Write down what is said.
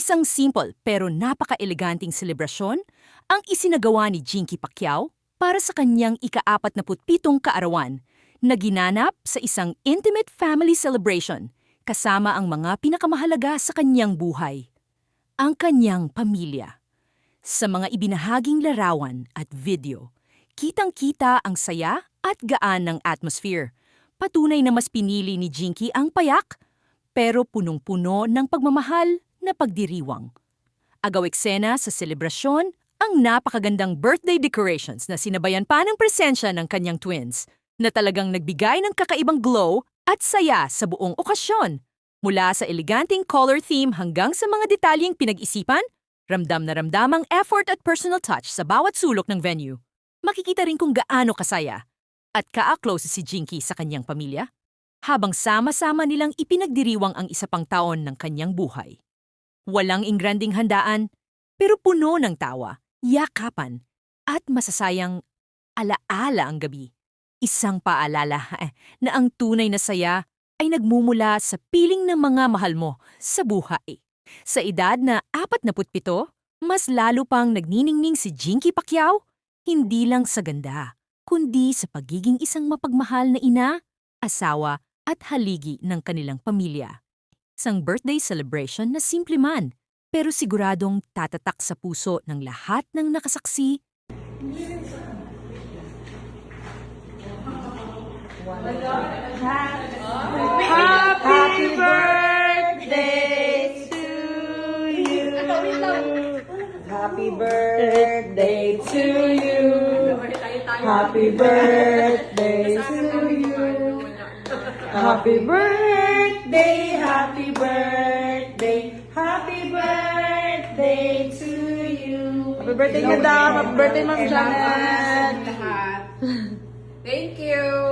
Isang simple pero napaka-eleganting selebrasyon ang isinagawa ni Jinky Pacquiao para sa kanyang ika-47 kaarawan na ginanap sa isang intimate family celebration kasama ang mga pinakamahalaga sa kanyang buhay, ang kanyang pamilya. Sa mga ibinahaging larawan at video, kitang-kita ang saya at gaan ng atmosphere. Patunay na mas pinili ni Jinky ang payak, pero punong-puno ng pagmamahal na pagdiriwang. Agaw eksena sa selebrasyon ang napakagandang birthday decorations na sinabayan pa ng presensya ng kanyang twins na talagang nagbigay ng kakaibang glow at saya sa buong okasyon. Mula sa eleganting color theme hanggang sa mga detalyeng pinag-isipan, ramdam na ramdam ang effort at personal touch sa bawat sulok ng venue. Makikita rin kung gaano kasaya at ka-close si Jinky sa kanyang pamilya habang sama-sama nilang ipinagdiriwang ang isa pang taon ng kanyang buhay. Walang ingranding handaan, pero puno ng tawa, yakapan, at masasayang alaala ang gabi. Isang paalala na ang tunay na saya ay nagmumula sa piling ng mga mahal mo sa buhay. Sa edad na 47, mas lalo pang nagniningning si Jinky Pacquiao, hindi lang sa ganda, kundi sa pagiging isang mapagmahal na ina, asawa at haligi ng kanilang pamilya. Isang birthday celebration na simple man, pero siguradong tatatak sa puso ng lahat ng nakasaksi. Happy birthday to you. Happy birthday to you. Happy birthday to you. Happy birthday, happy birthday, happy birthday to you. Happy birthday, Madam. Happy birthday, Ma'am Janet. Thank you.